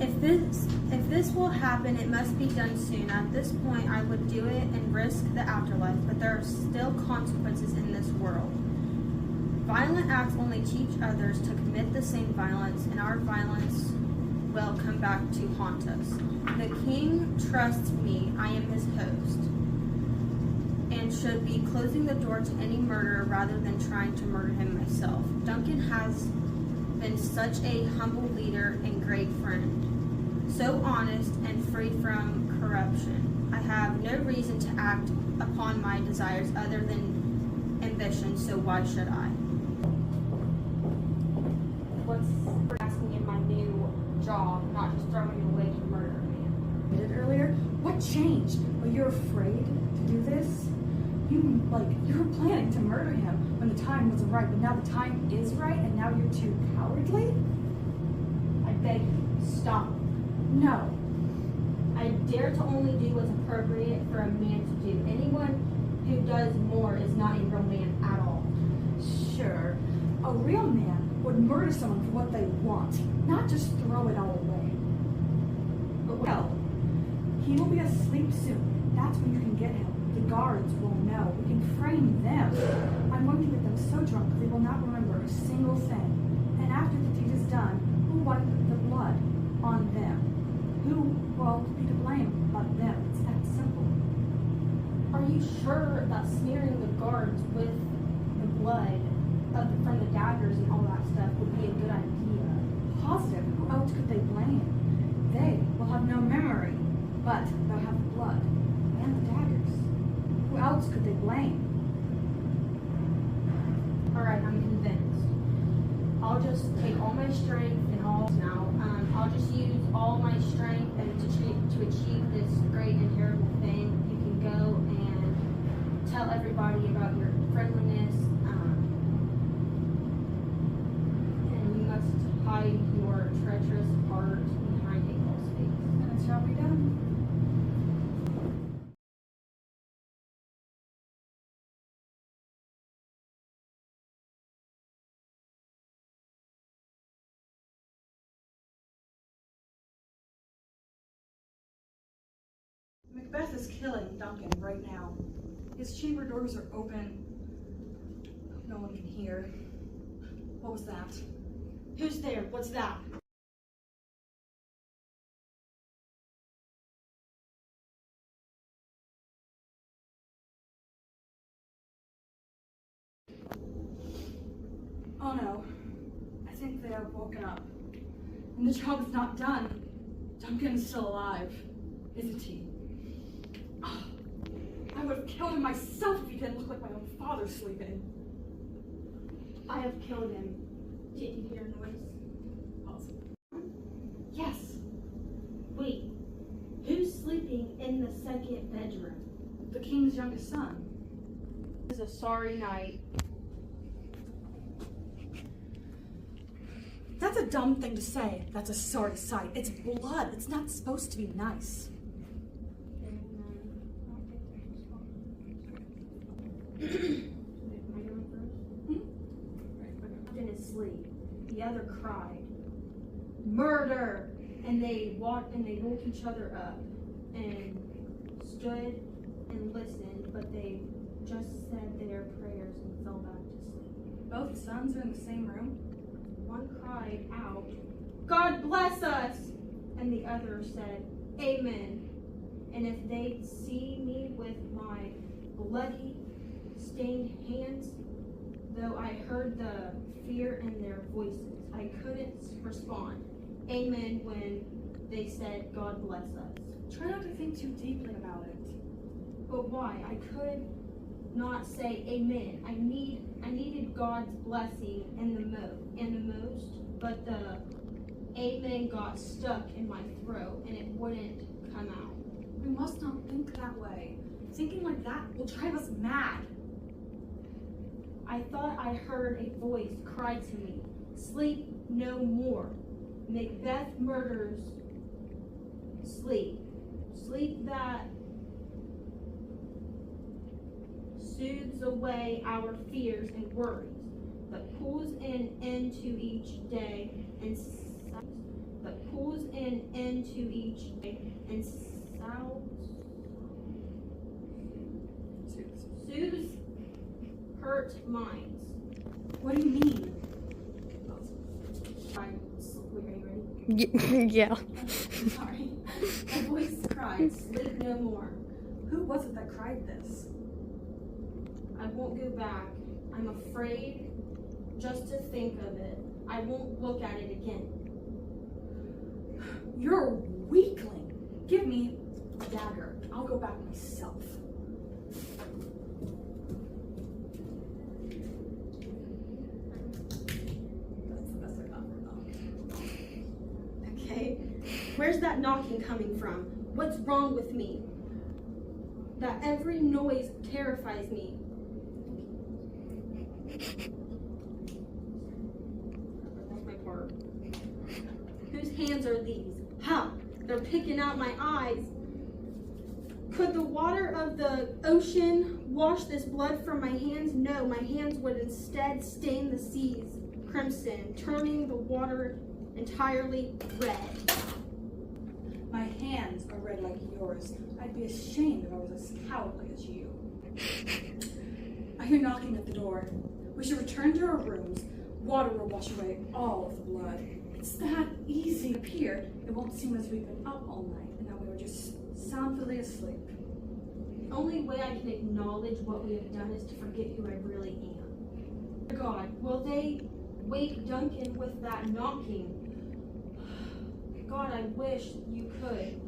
If this will happen, it must be done soon. At this point, I would do it and risk the afterlife, but there are still consequences in this world. Violent acts only teach others to commit the same violence, and our violence will come back to haunt us. The king trusts me. I am his host, and should be closing the door to any murderer rather than trying to murder him myself. Duncan has been such a humble leader and great friend, so honest and free from corruption. I have no reason to act upon my desires other than ambition, so why should I? What's asking in my new job, not just throwing it away to murder a man? Did it earlier? What changed? Well, you're afraid to do this? You were planning to murder him when the time wasn't right, but now the time is right, and now you're too cowardly? I beg you, stop. No. I dare to only do what's appropriate for a man to do. Anyone who does more is not a real man at all. Sure, a real man would murder someone for what they want, not just throw it all away. But well, he will be asleep soon. That's when you can get him. The guards will know. We can frame them. I'm going to get them so drunk they will not remember a single thing. And after the deed is done, we'll wipe the blood on them. Who will be to blame but them? It's that simple. Are you sure that smearing the guards with the blood from the daggers and all that stuff would be a good idea? Positive. Who else could they blame? They will have no memory, but they'll have the blood and the daggers. Who else could they blame? Alright, I'm convinced. I'll just take all my strength and all now. I'll just use all my strength and to achieve this great and terrible thing. You can go and tell everybody about your friendliness, and you must hide your treacherous heart behind a false face. And it shall be done. Macbeth is killing Duncan right now. His chamber doors are open. No one can hear. What was that? Who's there? What's that? Oh no. I think they have woken up. And the job is not done. Duncan is still alive, isn't he? Oh, I would have killed him myself if he didn't look like my own father sleeping. I have killed him. Did you hear a noise? Yes. Wait. Who's sleeping in the second bedroom? The king's youngest son. It was a sorry night. That's a dumb thing to say. That's a sorry sight. It's blood. It's not supposed to be nice. In his sleep, the other cried, "Murder!" And they woke each other up and stood and listened, but they just said their prayers and fell back to sleep. Both sons are in the same room. One cried out, "God bless us!" And the other said, "Amen." And if they'd see me with my bloody, stained hands, though I heard the fear in their voices, I couldn't respond, "Amen," when they said, "God bless us." Try not to think too deeply about it. But why? I could not say amen. I needed God's blessing and the most, but the amen got stuck in my throat and it wouldn't come out. We must not think that way. Thinking like that will drive us mad. I thought I heard a voice cry to me, "Sleep no more. Macbeth murders. Sleep. Sleep that soothes away our fears and worries, but pulls an end to each day and that pulls into each and soothes hurt minds. What do you mean? Are you ready? Yeah. Sorry. A voice cried, "Sleep no more." Who was it that cried this? I won't go back. I'm afraid just to think of it. I won't look at it again. You're a weakling. Give me a dagger. I'll go back myself. That's the best I got for now. Okay? Where's that knocking coming from? What's wrong with me? That every noise terrifies me. That's my part. Whose hands are these? Ha! They're picking out my eyes. Could the water of the ocean wash this blood from my hands? No, my hands would instead stain the seas crimson, turning the water entirely red. My hands are red like yours. I'd be ashamed if I was as cowardly as you. I hear knocking at the door. We should return to our rooms. Water will wash away all of the blood. It's that easy. Up here, it won't seem as we've been up all night, and that we were just soundly asleep. The only way I can acknowledge what we have done is to forget who I really am. God, will they wake Duncan with that knocking? God, I wish you could.